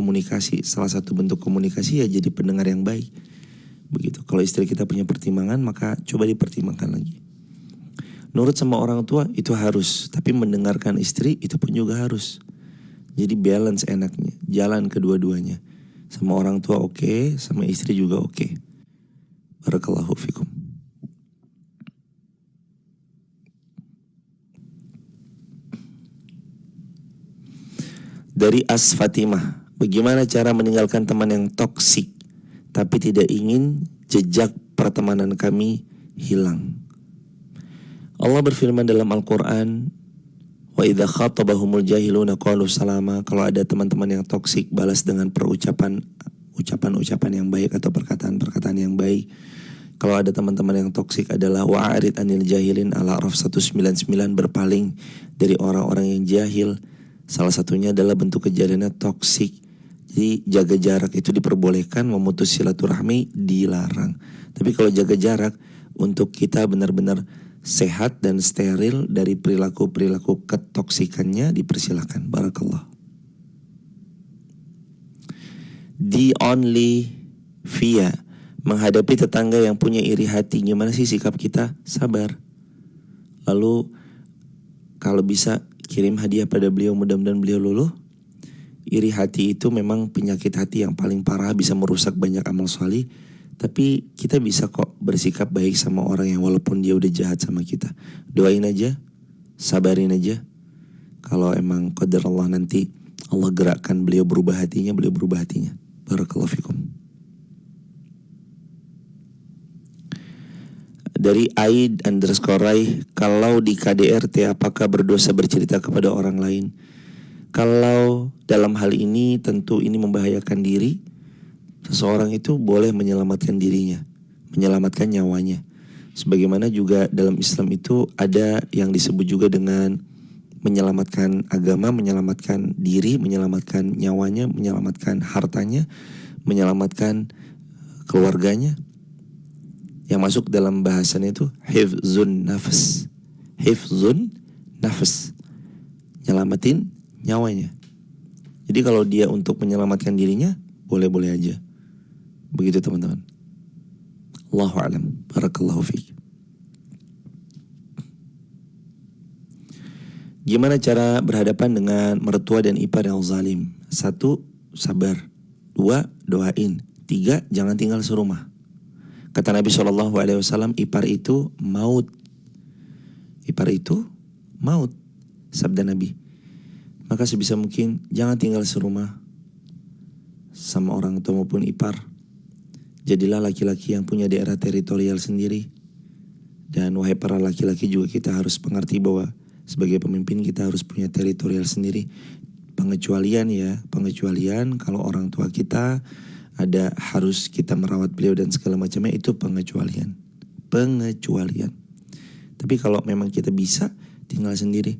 komunikasi. Salah satu bentuk komunikasi ya jadi pendengar yang baik. Begitu. Kalau istri kita punya pertimbangan, maka coba dipertimbangkan lagi. Nurut sama orang tua itu harus, tapi mendengarkan istri itu pun juga harus. Jadi balance enaknya, jalan kedua-duanya. Sama orang tua oke, sama istri juga oke. Barakallahu fikum. Dari As Fatimah, bagaimana cara meninggalkan teman yang toksik tapi tidak ingin jejak pertemanan kami hilang? Allah berfirman dalam Al-Quran, wa idza khatabahumul jahiluna qalu salama. Kalau ada teman-teman yang toksik, balas dengan ucapan-ucapan yang baik atau perkataan-perkataan yang baik. Kalau ada teman-teman yang toksik adalah wa'arid anil jahilin, Al-A'raf 199, berpaling dari orang-orang yang jahil. Salah satunya adalah bentuk kejadiannya toksik. Jadi jaga jarak itu diperbolehkan, memutus silaturahmi dilarang. Tapi kalau jaga jarak untuk kita benar-benar sehat dan steril dari perilaku-perilaku ketoksikannya dipersilakan. Barakallah. The only via menghadapi tetangga yang punya iri hati, gimana sih sikap kita? Sabar. Lalu kalau bisa kirim hadiah pada beliau, mudah-mudahan beliau luluh. Iri hati itu memang penyakit hati yang paling parah, bisa merusak banyak amal sholih. Tapi kita bisa kok bersikap baik sama orang yang walaupun dia udah jahat sama kita. Doain aja, sabarin aja. Kalau emang qadar Allah nanti Allah gerakkan beliau berubah hatinya, beliau berubah hatinya. Barakallahu fikum. Dari Aid_Rai, kalau di KDRT apakah berdosa bercerita kepada orang lain? Kalau dalam hal ini tentu ini membahayakan diri. Seseorang itu boleh menyelamatkan dirinya, menyelamatkan nyawanya. Sebagaimana juga dalam Islam itu ada yang disebut juga dengan menyelamatkan agama, menyelamatkan diri, menyelamatkan nyawanya, menyelamatkan hartanya, menyelamatkan keluarganya. Yang masuk dalam bahasannya itu hifzun nafas. Hifzun nafas, nyelamatin nyawanya. Jadi kalau dia untuk menyelamatkan dirinya, boleh-boleh aja. Begitu teman-teman. Allahu a'lam. Barakallahu fiik. Gimana cara berhadapan dengan mertua dan ipar yang zalim? 1, sabar. 2, doain. 3, jangan tinggal serumah. Kata Nabi SAW, ipar itu maut. Ipar itu maut. Sabda Nabi. Maka sebisa mungkin jangan tinggal serumah sama orang tua maupun ipar. Jadilah laki-laki yang punya daerah teritorial sendiri. Dan wahai para laki-laki juga kita harus mengerti bahwa sebagai pemimpin kita harus punya teritorial sendiri. Pengecualian kalau orang tua kita ada harus kita merawat beliau dan segala macamnya, itu pengecualian. Tapi kalau memang kita bisa tinggal sendiri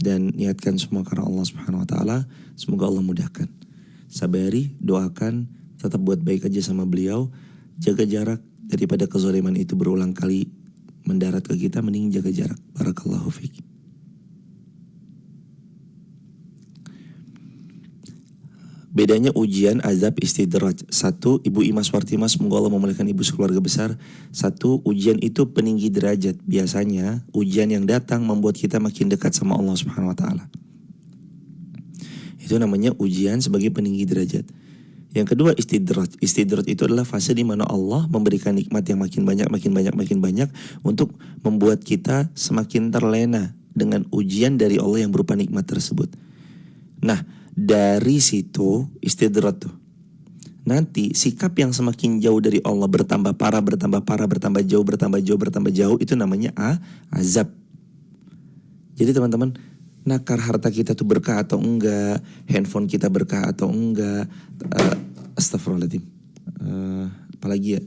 dan niatkan semua karena Allah Subhanahu wa taala, semoga Allah mudahkan. Sabari, doakan, tetap buat baik aja sama beliau. Jaga jarak, daripada kezaliman itu berulang kali mendarat ke kita, mending jaga jarak. Barakallahu fiik. Bedanya ujian, azab, istidraj. 1, Ibu Imas Wartimas, semoga Allah memuliakan ibu sekeluarga besar. 1, ujian itu peninggi derajat. Biasanya ujian yang datang membuat kita makin dekat sama Allah Subhanahu wa taala. Itu namanya ujian sebagai peninggi derajat. Yang kedua, istidraj. Istidraj itu adalah fase di mana Allah memberikan nikmat yang makin banyak untuk membuat kita semakin terlena dengan ujian dari Allah yang berupa nikmat tersebut. Nah, dari situ istidraj tuh. Nanti sikap yang semakin jauh dari Allah bertambah parah, bertambah jauh, itu namanya azab. Jadi teman-teman, nakar harta kita tuh berkah atau enggak, handphone kita berkah atau enggak, astagfirullahaladzim, apalagi ya,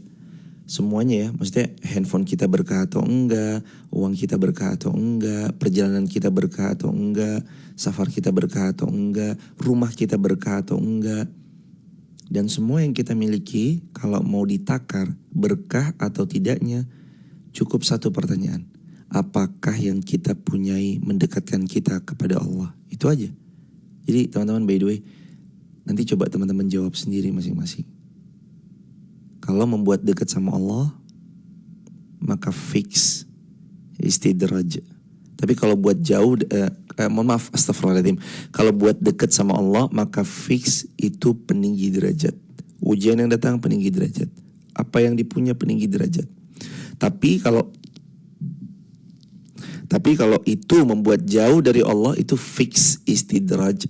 semuanya ya, maksudnya handphone kita berkah atau enggak, uang kita berkah atau enggak, perjalanan kita berkah atau enggak, safar kita berkah atau enggak, rumah kita berkah atau enggak. Dan semua yang kita miliki kalau mau ditakar berkah atau tidaknya, cukup satu pertanyaan. Apakah yang kita punyai mendekatkan kita kepada Allah? Itu aja. Jadi teman-teman, by the way, Nanti coba teman-teman jawab sendiri masing-masing. Kalau membuat dekat sama Allah, maka fix istidraj. Tapi kalau buat jauh, mohon maaf, astagfirullahaladzim. Kalau buat dekat sama Allah, maka fix itu peninggi derajat. Ujian yang datang peninggi derajat. Apa yang dipunya peninggi derajat. Tapi kalau itu membuat jauh dari Allah, itu fix istidraj.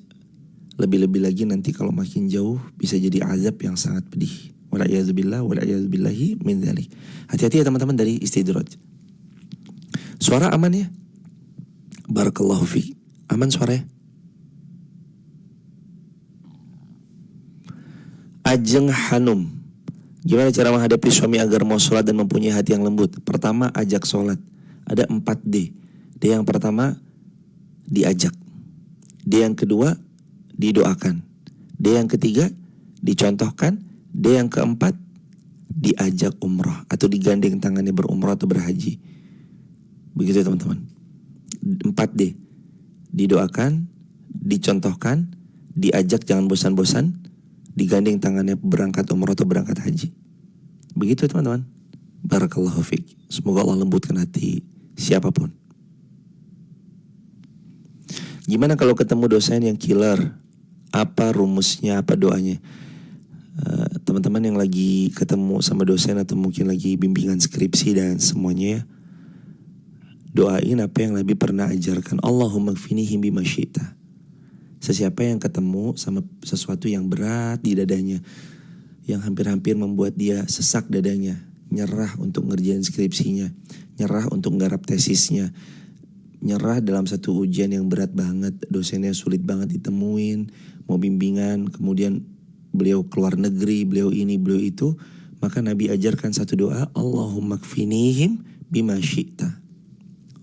Lebih-lebih lagi nanti kalau makin jauh bisa jadi azab yang sangat pedih. Wala'iyadzubillahi min dzalik. Hati-hati ya teman-teman dari istidraj. Suara aman ya? Barakallahu fi. Aman suaranya? Ajeng Hanum. Gimana cara menghadapi suami agar mau sholat dan mempunyai hati yang lembut? Pertama, ajak sholat. Ada 4D. D yang pertama, diajak. D yang kedua, didoakan. D yang ketiga, dicontohkan. D yang keempat, diajak umrah atau digandeng tangannya berumrah atau berhaji. Begitu teman-teman. 4D. Didoakan, dicontohkan, diajak jangan bosan-bosan, digandeng tangannya berangkat umrah atau berangkat haji. Begitu teman-teman. Barakallahu fiik. Semoga Allah lembutkan hati siapapun. Gimana kalau ketemu dosen yang killer? Apa rumusnya, apa doanya? Teman-teman yang lagi ketemu sama dosen atau mungkin lagi bimbingan skripsi dan semuanya ya, doain apa yang Nabi pernah ajarkan. Allahumma kfinihim bima syi'ta. Sesiapa yang ketemu sama sesuatu yang berat di dadanya, yang hampir-hampir membuat dia sesak dadanya, nyerah untuk ngerjain skripsinya, nyerah untuk nggarap tesisnya, nyerah dalam satu ujian yang berat banget, dosennya sulit banget ditemuin, mau bimbingan, kemudian beliau keluar negeri, beliau ini, beliau itu, maka Nabi ajarkan satu doa, Allahumma kfinihim bima syi'ta.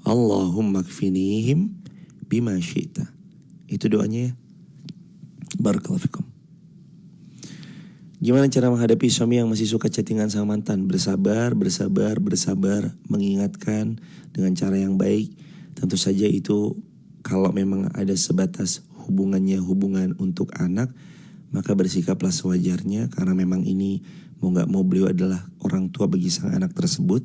Allahumma kfinihim bima syi'ta. Itu doanya ya. Barakallahu fikum. Gimana cara menghadapi suami yang masih suka chattingan sama mantan? Bersabar, mengingatkan dengan cara yang baik. Tentu saja itu kalau memang ada sebatas hubungan untuk anak, maka bersikaplah sewajarnya, karena memang ini mau gak mau beliau adalah orang tua bagi sang anak tersebut.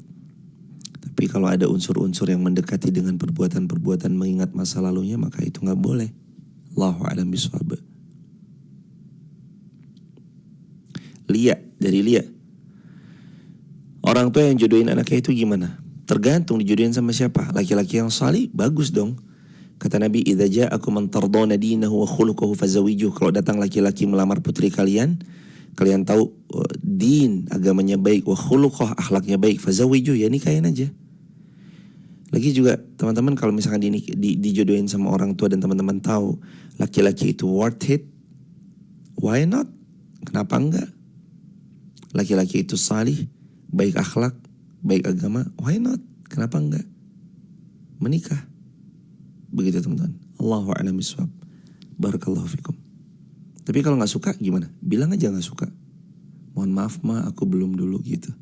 Tapi kalau ada unsur-unsur yang mendekati dengan perbuatan-perbuatan mengingat masa lalunya, maka itu gak boleh. Allahu a'lam bishawab. Lia, dari Lia. Orang tua yang jodohin anaknya itu gimana? Tergantung dijodohin sama siapa. Laki-laki yang salih, bagus dong. Kata Nabi, idza ja'akum man tardawna dinahu wa khuluquhu fazawijuh. Kalau datang laki-laki melamar putri kalian tahu din, agamanya baik, wa khuluquh, akhlaknya baik, fazawijuh, ya nikahin aja. Lagi juga teman-teman, kalau misalkan dijodohin sama orang tua dan teman-teman tahu laki-laki itu worth it, why not? Kenapa enggak? Laki-laki itu salih, baik akhlak, baik agama, why not? Kenapa enggak? Menikah. Begitu teman-teman. Allahu a'lam bishawab. Barakallahu fikum. Tapi kalau gak suka gimana? Bilang aja gak suka. Mohon maaf ma, aku belum dulu gitu.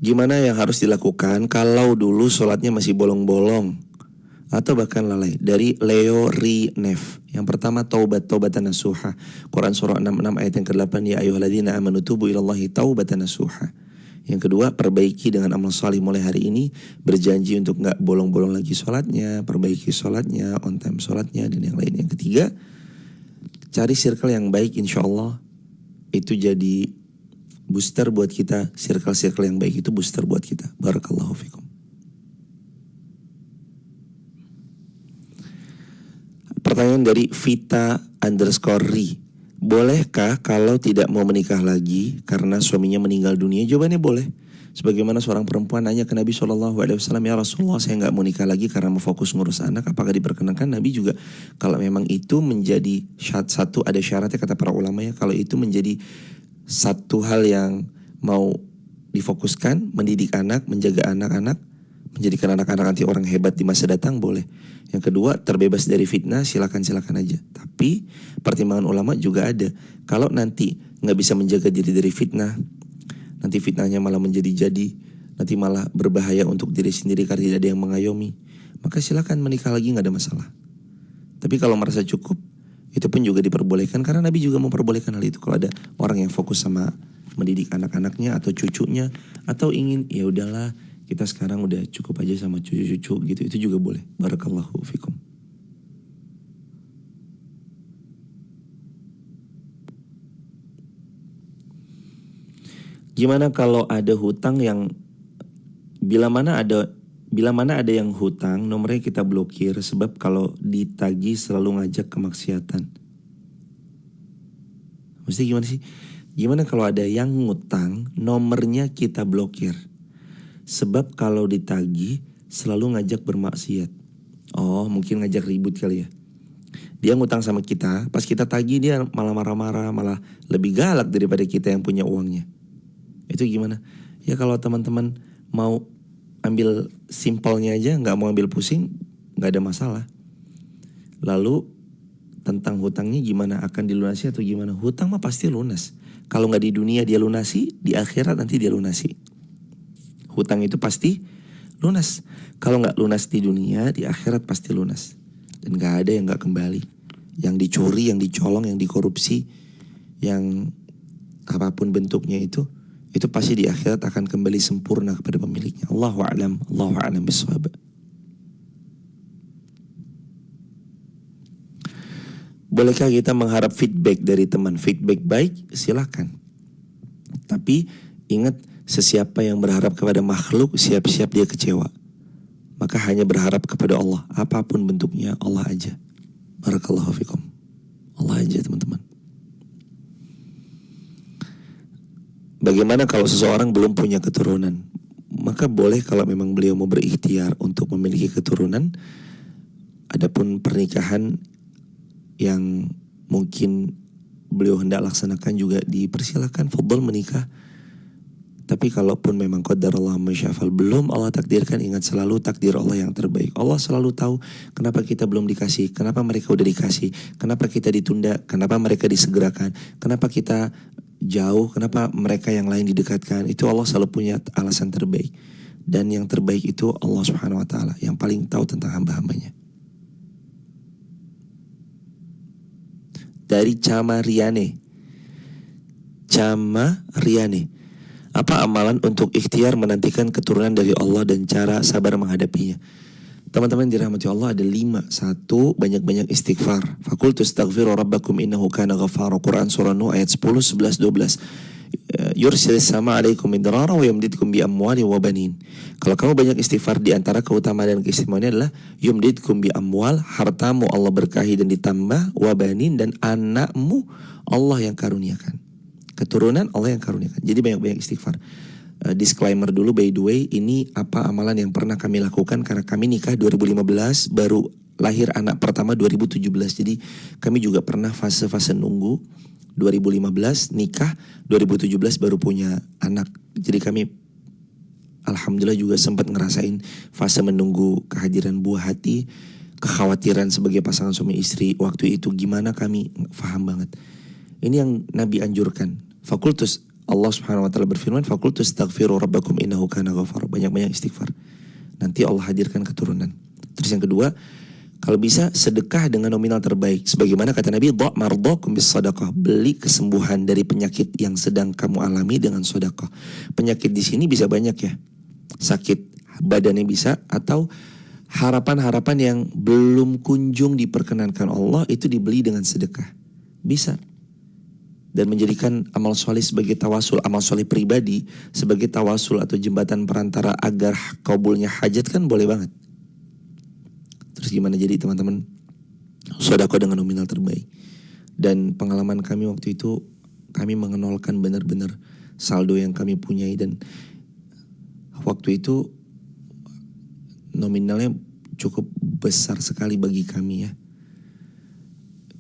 Gimana yang harus dilakukan kalau dulu sholatnya masih bolong-bolong atau bahkan lalai? Dari Leo Rinef. Yang pertama, taubatan nasuha. Quran surah 66 ayat yang ke-8, ya ayyuhalladzina amanu tubu ilallahi taubatan nasuha. Yang kedua, perbaiki dengan amal salih mulai hari ini. Berjanji untuk gak bolong-bolong lagi sholatnya, perbaiki sholatnya, on time sholatnya, dan yang lain. Yang ketiga, cari circle yang baik, insya Allah itu jadi booster buat kita. Circle-circle yang baik itu booster buat kita. Barakallahu fikum. Pertanyaan dari Vita_Ri. Bolehkah kalau tidak mau menikah lagi karena suaminya meninggal dunia? Jawabannya boleh. Sebagaimana seorang perempuan nanya ke Nabi SAW, ya Rasulullah, saya gak mau nikah lagi karena mau fokus ngurus anak, apakah diperkenankan? Nabi juga, kalau memang itu menjadi satu, ada syaratnya kata para ulama ya, kalau itu menjadi satu hal yang mau difokuskan, mendidik anak, menjaga anak-anak, menjadikan anak-anak nanti orang hebat di masa datang, boleh. Yang kedua, terbebas dari fitnah, silakan aja. Tapi pertimbangan ulama juga ada. Kalau nanti gak bisa menjaga diri dari fitnah, nanti fitnahnya malah menjadi-jadi, nanti malah berbahaya untuk diri sendiri karena tidak ada yang mengayomi, maka silakan menikah lagi, gak ada masalah. Tapi kalau merasa cukup, itu pun juga diperbolehkan karena Nabi juga memperbolehkan hal itu. Kalau ada orang yang fokus sama mendidik anak-anaknya atau cucunya, atau ingin ya udahlah kita sekarang udah cukup aja sama cucu-cucu gitu, itu juga boleh. Barakallahu fikum. Gimana kalau ada hutang yang bila mana ada yang hutang nomornya kita blokir sebab kalau ditagih selalu ngajak kemaksiatan. Mesti gimana sih? Gimana kalau ada yang ngutang nomornya kita blokir sebab kalau ditagih selalu ngajak bermaksiat. Oh, mungkin ngajak ribut kali ya. Dia ngutang sama kita, pas kita tagih dia malah marah-marah, malah lebih galak daripada kita yang punya uangnya. Itu gimana? Ya kalau teman-teman mau ambil simpelnya aja, nggak mau ambil pusing, nggak ada masalah. Lalu tentang hutangnya gimana, akan dilunasi atau gimana? Hutang mah pasti lunas. Kalau nggak di dunia dia lunasi, di akhirat nanti dia lunasi. Hutang itu pasti lunas. Kalau nggak lunas di dunia, di akhirat pasti lunas. Dan nggak ada yang nggak kembali. Yang dicuri, yang dicolong, yang dikorupsi, yang apapun bentuknya itu pasti di akhirat akan kembali sempurna kepada pemiliknya. Allahu a'lam bishawab. Bolehkah kita mengharap feedback dari teman? Feedback baik, silakan. Tapi ingat, sesiapa yang berharap kepada makhluk, siap-siap dia kecewa. Maka hanya berharap kepada Allah, apapun bentuknya, Allah aja. Barakallahu fikum. Allah aja, teman-teman. Bagaimana kalau seseorang belum punya keturunan? Maka boleh kalau memang beliau mau berikhtiar untuk memiliki keturunan. Adapun pernikahan yang mungkin beliau hendak laksanakan juga dipersilakan, fadhal menikah. Tapi kalaupun memang qadarallahu ma syaa fa'al, belum Allah takdirkan, ingat selalu takdir Allah yang terbaik. Allah selalu tahu kenapa kita belum dikasih, kenapa mereka udah dikasih, kenapa kita ditunda, kenapa mereka disegerakan, kenapa kita jauh, kenapa mereka yang lain didekatkan. Itu Allah selalu punya alasan terbaik. Dan yang terbaik itu Allah subhanahu wa ta'ala yang paling tahu tentang hamba-hambanya. Dari Cama Riane, apa amalan untuk ikhtiar menantikan keturunan dari Allah dan cara sabar menghadapinya? Teman-teman dirahmati Allah, ada 5. 1, banyak-banyak istighfar. Fakultu astaghfiru rabbakum innahu kana ghaffara. Quran surah Nuh ayat 10, 11, 12. Yursilis sama alaikum midrara wa yumdidkum bi amwali wa banin. Kalau kamu banyak istighfar, di antara keutamaan dan keistimewaannya adalah yumdidkum bi amwal, hartamu Allah berkahi dan ditambah, wa banin, dan anakmu Allah yang karuniakan. Keturunan Allah yang karuniakan. Jadi banyak-banyak istighfar. Disclaimer dulu, by the way, ini apa amalan yang pernah kami lakukan karena kami nikah 2015, baru lahir anak pertama 2017. Jadi kami juga pernah fase-fase nunggu, 2015 nikah, 2017 baru punya anak. Jadi kami alhamdulillah juga sempat ngerasain fase menunggu kehadiran buah hati, kekhawatiran sebagai pasangan suami istri waktu itu gimana, kami paham banget. Ini yang Nabi anjurkan. Fakultus, Allah subhanahu wa ta'ala berfirman, fakultus astaghfiru rabbakum innahu kana ghafara. Banyak-banyak istighfar, nanti Allah hadirkan keturunan. Terus yang kedua, kalau bisa sedekah dengan nominal terbaik. Sebagaimana kata Nabi, dha' mardhakum bis sadaqah. Beli kesembuhan dari penyakit yang sedang kamu alami dengan sedekah. Penyakit di sini bisa banyak ya. Sakit badannya bisa, atau harapan-harapan yang belum kunjung diperkenankan Allah itu dibeli dengan sedekah. Bisa. Dan menjadikan amal soleh sebagai tawasul, amal soleh pribadi sebagai tawasul atau jembatan perantara agar kabulnya hajat, kan boleh banget. Terus gimana jadi teman-teman? Sedekah dengan nominal terbaik. Dan pengalaman kami waktu itu, kami mengenolkan benar-benar saldo yang kami punyai, dan waktu itu nominalnya cukup besar sekali bagi kami ya.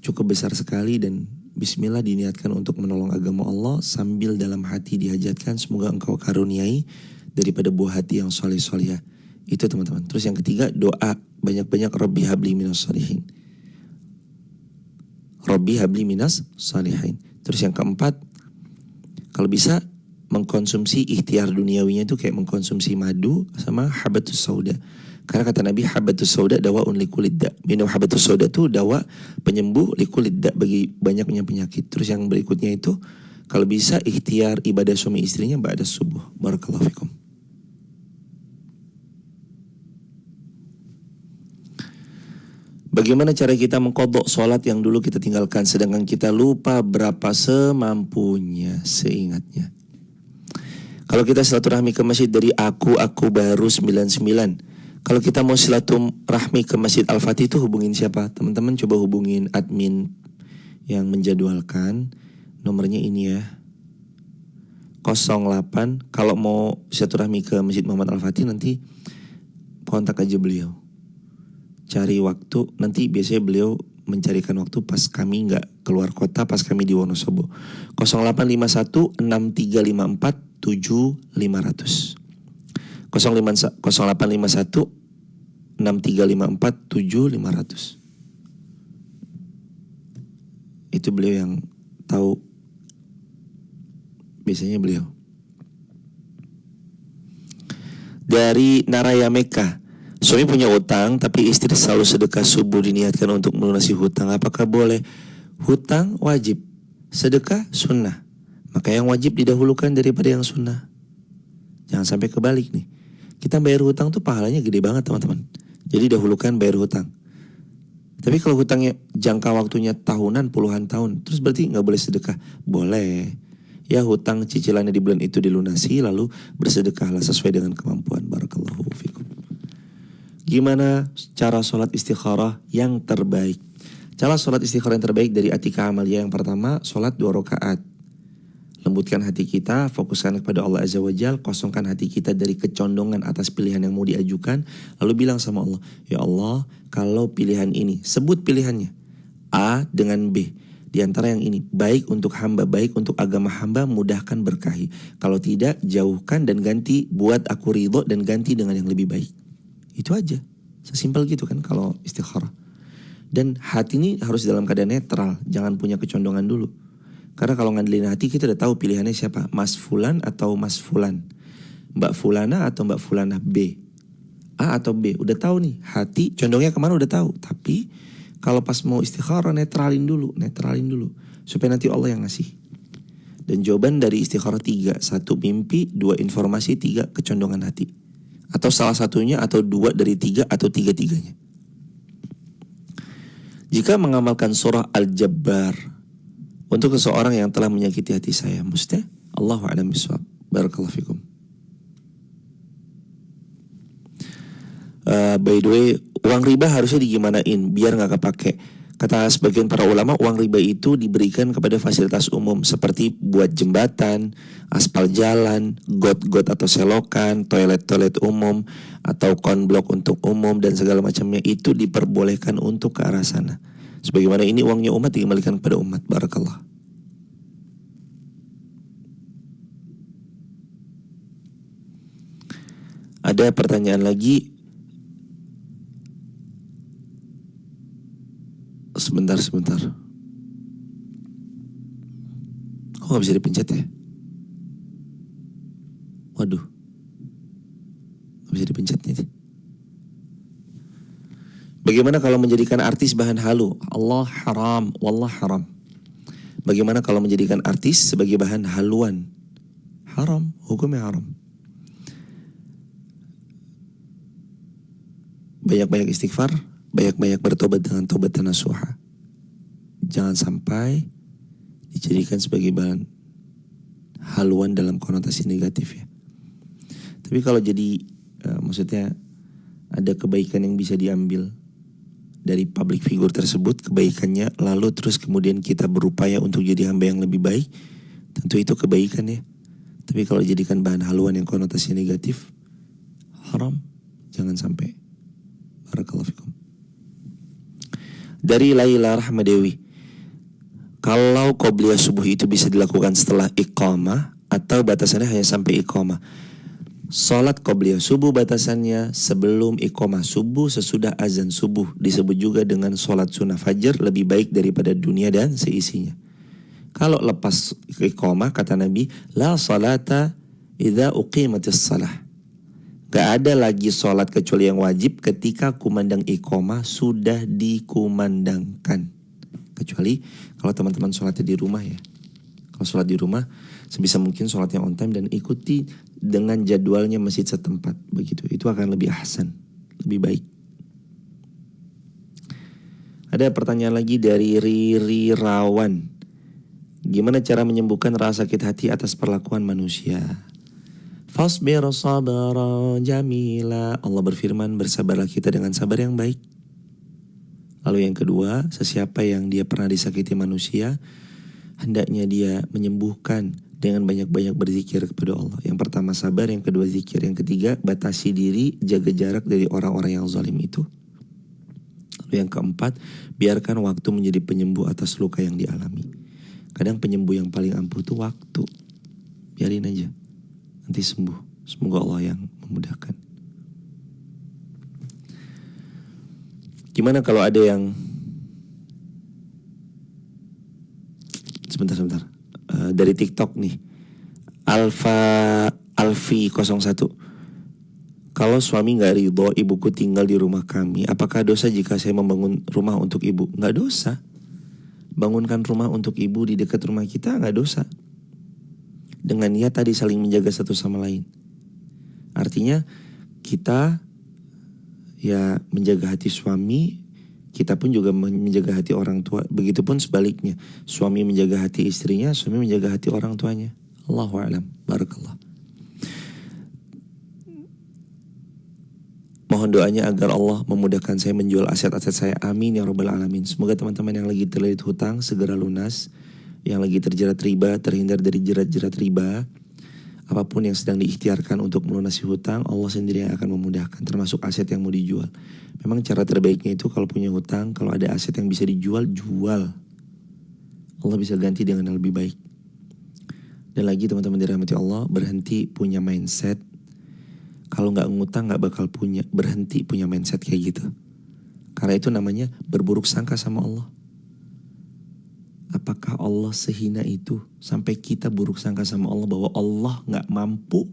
Cukup besar sekali, dan bismillah diniatkan untuk menolong agama Allah sambil dalam hati dihajatkan semoga engkau karuniai daripada buah hati yang soleh-soleh. Itu teman-teman. Terus yang ketiga, doa banyak-banyak, Rabbi habli minas salihin. Rabbi habli minas salihin. Terus yang keempat, kalau bisa mengkonsumsi ikhtiar duniawinya itu kayak mengkonsumsi madu sama habatus sauda. Karena kata Nabi, habatus sauda dawaun likulid da. Minum habatus sauda itu dawa penyembuh likulid da, bagi banyaknya penyakit. Terus yang berikutnya itu, kalau bisa ikhtiar ibadah suami istrinya ba'da subuh. Barakallahu fikum. Bagaimana cara kita mengqadha sholat yang dulu kita tinggalkan, sedangkan kita lupa berapa semampunya, seingatnya. Kalau kita silaturahmi ke masjid dari aku baru 99. Kalau kita mau silaturahmi ke Masjid Al-Fatih itu hubungin siapa? Teman-teman coba hubungin admin yang menjadwalkan. Nomornya ini ya, 08. Kalau mau silaturahmi ke Masjid Muhammad Al-Fatih nanti kontak aja beliau. Cari waktu, nanti biasanya beliau mencarikan waktu pas kami nggak keluar kota, pas kami di Wonosobo. 0851 6354 7500. 0851 6354 7500. Itu beliau yang tahu, biasanya beliau. Dari Naraya Mekah, suami punya utang tapi istri selalu sedekah subuh diniatkan untuk melunasi hutang. Apakah boleh? Hutang wajib, sedekah sunnah. Maka yang wajib didahulukan daripada yang sunnah. Jangan sampai kebalik nih. Kita bayar hutang tuh pahalanya gede banget teman-teman. Jadi dahulukan bayar hutang. Tapi kalau hutangnya jangka waktunya tahunan, puluhan tahun, terus berarti gak boleh sedekah? Boleh. Ya hutang cicilannya di bulan itu dilunasi, lalu bersedekahlah sesuai dengan kemampuan. Barakallahu fikum. Gimana cara sholat istikharah yang terbaik? Cara sholat istikharah yang terbaik dari Atika Amalia yang pertama, sholat 2 rakaat. Lembutkan hati kita, fokuskan kepada Allah Azza wa Jalla, kosongkan hati kita dari kecondongan atas pilihan yang mau diajukan. Lalu bilang sama Allah, ya Allah, kalau pilihan ini, sebut pilihannya, A dengan B. Di antara yang ini, baik untuk hamba, baik untuk agama hamba, mudahkan berkahi. Kalau tidak, jauhkan dan ganti, buat aku ridho dan ganti dengan yang lebih baik. Itu aja, sesimpel gitu kan kalau istikharah. Dan hati ini harus dalam keadaan netral, jangan punya kecondongan dulu. Karena kalau ngandelin hati kita udah tahu pilihannya siapa, Mas Fulan atau Mas Fulan, Mbak Fulana atau Mbak Fulana, B, A atau B, udah tahu nih, hati condongnya kemana udah tahu. Tapi kalau pas mau istikharah netralin dulu, supaya nanti Allah yang ngasih. Dan jawaban dari istikharah 3, 1 mimpi, 2 informasi, 3 kecondongan hati. Atau salah satunya, atau 2 dari 3, atau 3-3-nya. Jika mengamalkan surah Al-Jabbar untuk seseorang yang telah menyakiti hati saya, maksudnya Allahu a'lam bishawab. Barakallahu fikum. By the way, uang riba harusnya digimanain biar gak kepake? Kata sebagian para ulama, uang riba itu diberikan kepada fasilitas umum seperti buat jembatan, aspal jalan, got-got atau selokan, toilet-toilet umum, atau konblok untuk umum dan segala macamnya. Itu diperbolehkan untuk ke arah sana. Sebagaimana ini uangnya umat dikembalikan kepada umat. Barakallah. Ada pertanyaan lagi. Sebentar. Kok gak bisa dipencet ya? Waduh, gak bisa dipencet nih. Bagaimana kalau menjadikan artis bahan halu? Allah haram, wallah haram. Bagaimana kalau menjadikan artis sebagai bahan haluan? Haram, hukumnya haram. Banyak-banyak istighfar, banyak-banyak bertobat dengan tobat nasuha. Jangan sampai dijadikan sebagai bahan haluan dalam konotasi negatif ya. Tapi kalau jadi maksudnya ada kebaikan yang bisa diambil dari public figure tersebut, kebaikannya, lalu terus kemudian kita berupaya untuk jadi hamba yang lebih baik, tentu itu kebaikan ya. Tapi kalau dijadikan bahan haluan yang konotasi negatif, haram, jangan sampai. Barakallahu fikum. Dari Laila Rahmadewi, kalau qobliyah subuh itu bisa dilakukan setelah iqamah atau batasannya hanya sampai iqamah? Salat qobliyah subuh batasannya sebelum iqamah subuh, sesudah azan subuh. Disebut juga dengan salat sunnah fajar, lebih baik daripada dunia dan seisinya. Kalau lepas iqamah, kata Nabi, la salata idza uqimatis salah. Gak ada lagi sholat kecuali yang wajib ketika kumandang iqomah sudah dikumandangkan. Kecuali kalau teman-teman sholatnya di rumah ya. Kalau sholat di rumah sebisa mungkin sholat yang on time dan ikuti dengan jadwalnya masjid setempat. Begitu, itu akan lebih ahsan, lebih baik. Ada pertanyaan lagi dari Riri Rawan. Gimana cara menyembuhkan rasa sakit hati atas perlakuan manusia? Fasbir sabara jamila. Allah berfirman, bersabarlah kita dengan sabar yang baik. Lalu yang kedua, sesiapa yang dia pernah disakiti manusia, hendaknya dia menyembuhkan dengan banyak-banyak berzikir kepada Allah. Yang pertama sabar, yang kedua zikir, yang ketiga batasi diri, jaga jarak dari orang-orang yang zalim itu. Lalu yang keempat, biarkan waktu menjadi penyembuh atas luka yang dialami. Kadang penyembuh yang paling ampuh itu waktu. Biarin aja, nanti sembuh. Semoga Allah yang memudahkan. Gimana kalau ada yang sebentar dari TikTok nih, Alfi 01. Kalau suami nggak ridho ibuku tinggal di rumah kami, apakah dosa jika saya membangun rumah untuk ibu? Nggak dosa. Bangunkan rumah untuk ibu di dekat rumah kita nggak dosa. Dengan niat tadi saling menjaga satu sama lain. Artinya kita ya menjaga hati suami, kita pun juga menjaga hati orang tua. Begitupun sebaliknya, suami menjaga hati istrinya, suami menjaga hati orang tuanya. Allahu a'lam. Barakallah. Mohon doanya agar Allah memudahkan saya menjual aset-aset saya. Amin ya rabbal alamin. Semoga teman-teman yang lagi terlilit hutang segera lunas. Yang lagi terjerat riba terhindar dari jerat-jerat riba. Apapun yang sedang diikhtiarkan untuk melunasi hutang, Allah sendiri yang akan memudahkan, termasuk aset yang mau dijual. Memang cara terbaiknya itu kalau punya hutang, kalau ada aset yang bisa dijual, jual. Allah bisa ganti dengan yang lebih baik. Dan lagi teman-teman dirahmati Allah, berhenti punya mindset kalau nggak ngutang nggak bakal punya. Berhenti punya mindset kayak gitu. Karena itu namanya berburuk sangka sama Allah. Apakah Allah sehina itu sampai kita buruk sangka sama Allah bahwa Allah nggak mampu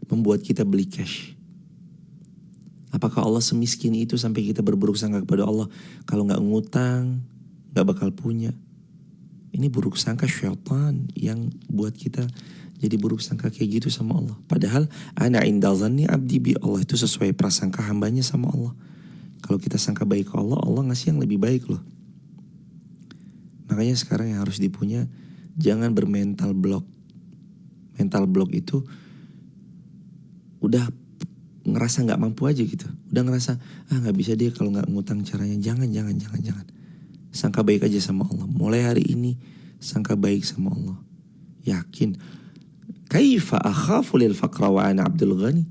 membuat kita beli cash? Apakah Allah semiskin itu sampai kita berburuk sangka kepada Allah kalau nggak ngutang nggak bakal punya? Ini buruk sangka syaitan yang buat kita jadi buruk sangka kayak gitu sama Allah. Padahal ana inda zanni abdi bi, Allah itu sesuai prasangka hambanya sama Allah. Kalau kita sangka baik ke Allah, Allah ngasih yang lebih baik loh. Makanya sekarang yang harus dipunya, jangan bermental block. Mental block itu udah ngerasa nggak mampu aja gitu. Udah ngerasa nggak bisa deh kalau nggak ngutang caranya. Jangan. Sangka baik aja sama Allah. Mulai hari ini sangka baik sama Allah. Yakin. Kaifa akhafu lil faqra wa ana Abdul Ghani.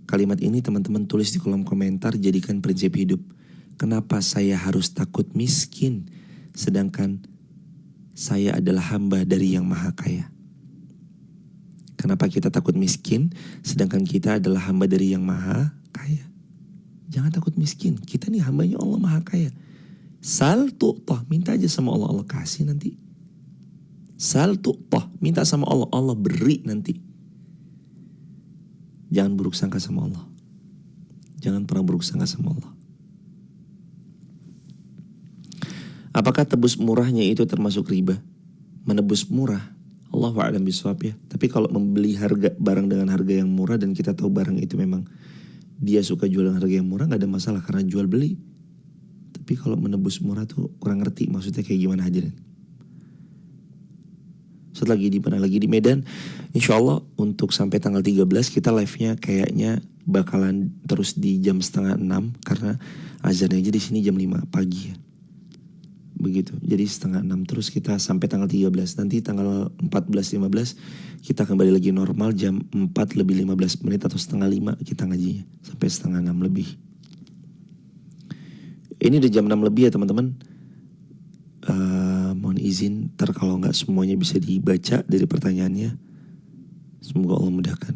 Kalimat ini teman-teman tulis di kolom komentar, jadikan prinsip hidup. Kenapa saya harus takut miskin sedangkan saya adalah hamba dari yang maha kaya? Kenapa kita takut miskin sedangkan kita adalah hamba dari yang maha kaya? Jangan takut miskin, kita nih hambanya Allah maha kaya. Sal tu'tah, minta aja sama Allah, Allah kasih nanti. Sal tu'tah, minta sama Allah, Allah beri nanti. Jangan buruk sangka sama Allah. Jangan pernah buruk sangka sama Allah. Apakah tebus murahnya itu termasuk riba? Menebus murah, Allahu a'lam bishawab ya. Tapi kalau membeli barang dengan harga yang murah dan kita tahu barang itu memang dia suka jual dengan harga yang murah, gak ada masalah karena jual beli. Tapi kalau menebus murah tuh kurang ngerti maksudnya kayak gimana hadirin. Setelah lagi di mana lagi di Medan, insya Allah untuk sampai tanggal 13 kita live-nya kayaknya bakalan terus di jam 5:30 karena azannya aja di sini jam 5 pagi ya. Begitu. Jadi 5:30 terus kita sampai tanggal 13. Nanti tanggal 14-15 kita kembali lagi normal jam 4 lebih 15 menit atau 4:30 kita ngajinya sampai 5:30 lebih. Ini udah jam 6 lebih ya teman-teman. Mohon izin kalau nggak semuanya bisa dibaca dari pertanyaannya. Semoga Allah mudahkan.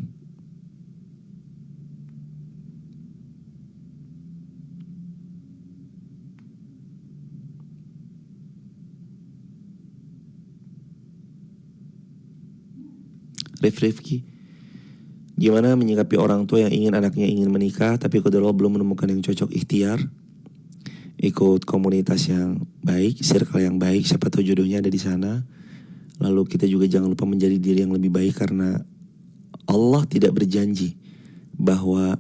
Rifki, Gimana menyikapi orang tua yang ingin anaknya ingin menikah tapi qadarullah belum menemukan yang cocok? Ikhtiar, ikut komunitas yang baik, circle yang baik, siapa tahu jodohnya ada di sana. Lalu kita juga jangan lupa menjadi diri yang lebih baik, karena Allah tidak berjanji bahwa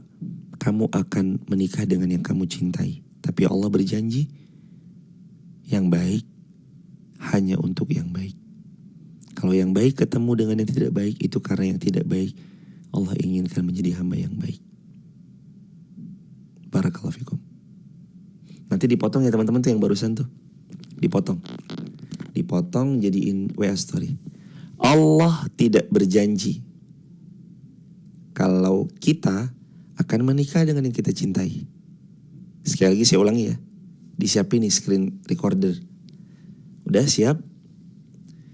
kamu akan menikah dengan yang kamu cintai, tapi Allah berjanji yang baik hanya untuk yang baik. Kalau yang baik ketemu dengan yang tidak baik, itu karena yang tidak baik Allah inginkan menjadi hamba yang baik. Barakallahu fikum. Nanti dipotong ya teman-teman tuh yang barusan tuh. Dipotong jadiin WA story. Allah tidak berjanji kalau kita akan menikah dengan yang kita cintai. Sekali lagi saya ulangi ya. Disiapin nih screen recorder. Udah siap?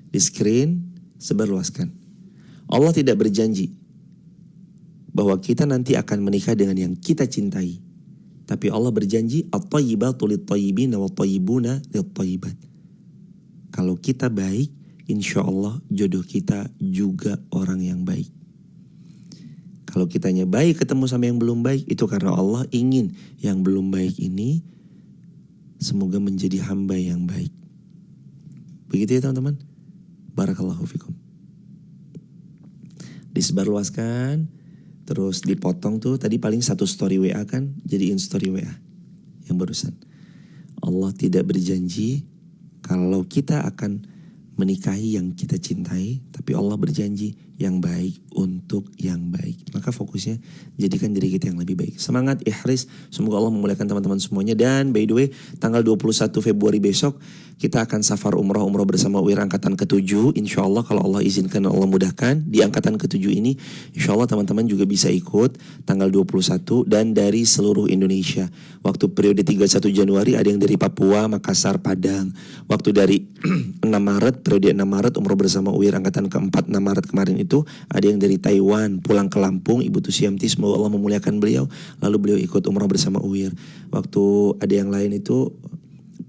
Di screen sebarluaskan. Allah tidak berjanji bahwa kita nanti akan menikah dengan yang kita cintai. Tapi Allah berjanji at-thayyibatu lit-thayyibina wat-thayyibuna lit-thayyibat. Kalau kita baik, insya Allah jodoh kita juga orang yang baik. Kalau kitanya baik ketemu sama yang belum baik, itu karena Allah ingin yang belum baik ini semoga menjadi hamba yang baik. Begitu ya teman-teman. Barakallahu fikum. Disebarluaskan. Terus dipotong tuh, tadi paling satu story WA kan, jadiin story WA yang barusan. Allah tidak berjanji kalau kita akan menikahi yang kita cintai, tapi Allah berjanji yang baik untuk yang baik. Maka fokusnya jadikan diri kita yang lebih baik. Semangat, ikhlas, semoga Allah memuliakan teman-teman semuanya. Dan by the way, tanggal 21 Februari besok kita akan safar umroh bersama UIR angkatan ke-7. Insya Allah kalau Allah izinkan, Allah mudahkan. Di angkatan ke-7 ini insya Allah teman-teman juga bisa ikut tanggal 21 dan dari seluruh Indonesia. Waktu periode 31 Januari ada yang dari Papua, Makassar, Padang. Waktu dari 6 Maret, periode 6 Maret umroh bersama UIR angkatan ke-4 6 Maret kemarin itu ada yang dari Taiwan pulang ke Lampung, Ibu Tusiamti, semoga Allah memuliakan beliau. Lalu beliau ikut umroh bersama UIR. Waktu ada yang lain itu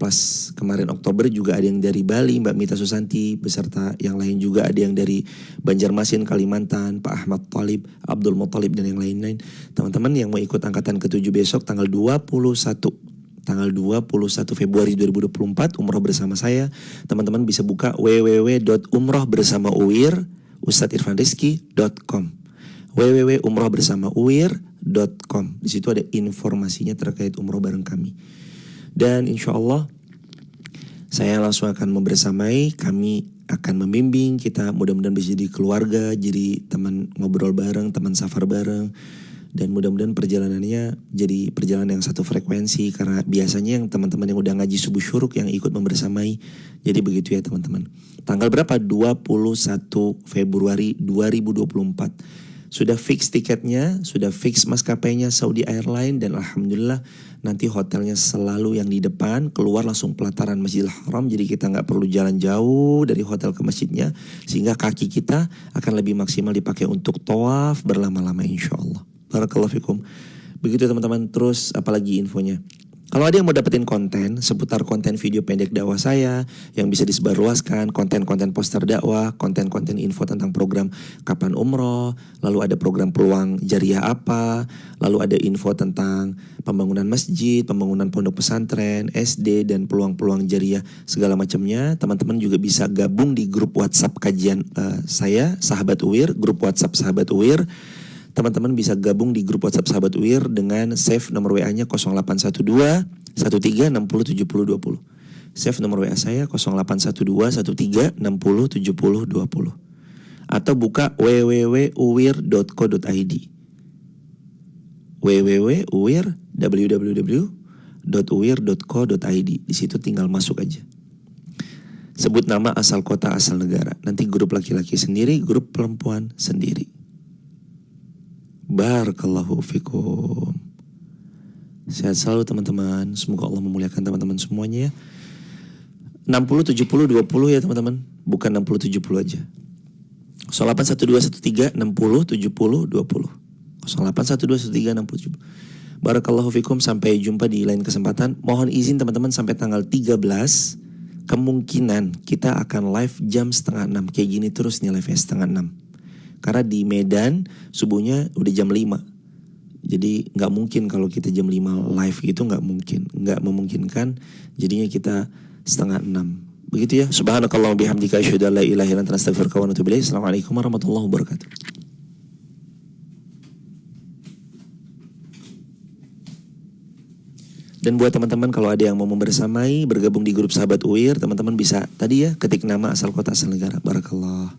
pas kemarin Oktober juga ada yang dari Bali, Mbak Mita Susanti, beserta yang lain juga ada yang dari Banjarmasin, Kalimantan, Pak Ahmad Talib, Abdul Muttalib dan yang lain-lain. Teman-teman yang mau ikut angkatan ke-7 besok tanggal 21 Februari 2024 umroh bersama saya, teman-teman bisa buka www.umrohbersamauir.ustadzirfanrizki.com www.umrohbersamauir.com. Di situ ada informasinya terkait umroh bareng kami. Dan insya Allah saya langsung akan membersamai, kami akan membimbing, kita mudah-mudahan bisa jadi keluarga, jadi teman ngobrol bareng, teman safar bareng. Dan mudah-mudahan perjalanannya jadi perjalanan yang satu frekuensi, karena biasanya yang teman-teman yang udah ngaji subuh syuruk yang ikut membersamai. Jadi begitu ya teman-teman. Tanggal berapa? 21 Februari 2024. Sudah fix tiketnya, sudah fix maskapainya Saudi Airline, dan alhamdulillah nanti hotelnya selalu yang di depan, keluar langsung pelataran Masjidil Haram, jadi kita nggak perlu jalan jauh dari hotel ke masjidnya, sehingga kaki kita akan lebih maksimal dipakai untuk tawaf berlama-lama insya Allah. Barakallahu fikum. Begitu teman-teman. Terus apalagi infonya? Kalau ada yang mau dapetin konten seputar konten video pendek dakwah saya yang bisa disebarluaskan, konten-konten poster dakwah, konten-konten info tentang program kapan umroh, lalu ada program peluang jariah apa, lalu ada info tentang pembangunan masjid, pembangunan pondok pesantren, SD, dan peluang-peluang jariah segala macamnya. Teman-teman juga bisa gabung di grup WhatsApp kajian saya, Sahabat UIR, grup WhatsApp Sahabat UIR. Teman-teman bisa gabung di grup WhatsApp Sahabat UIR dengan save nomor WA-nya 0812 13 60 70 20. Save nomor WA saya 0812 13 60 70 20. Atau buka www.uir.co.id. www.uir.co.id. Di situ tinggal masuk aja. Sebut nama, asal kota, asal negara. Nanti grup laki-laki sendiri, grup perempuan sendiri. Barakallahu fikum. Sehat selalu teman-teman. Semoga Allah memuliakan teman-teman semuanya ya. 60 70 20 ya teman-teman. Bukan 60 70 aja. 081213 60 70 20. 081213 60 70. Barakallahu fikum. Sampai jumpa di lain kesempatan. Mohon izin teman-teman sampai tanggal 13 kemungkinan kita akan live jam 5:30. Kayak gini terus nih live-nya 5:30. Karena di Medan subuhnya udah jam 5. Jadi nggak mungkin kalau kita jam 5 live gitu, nggak mungkin, nggak memungkinkan. Jadinya kita setengah 6. Begitu ya. Subhanakallah bihamdika asyhadu an la ilaha illa anta astaghfiruka wa atubu ilaik. Assalamualaikum warahmatullahi wabarakatuh. Dan buat teman-teman kalau ada yang mau membersamai bergabung di grup Sahabat UIR, teman-teman bisa tadi ya ketik nama asal kota asal negara. Barakallah.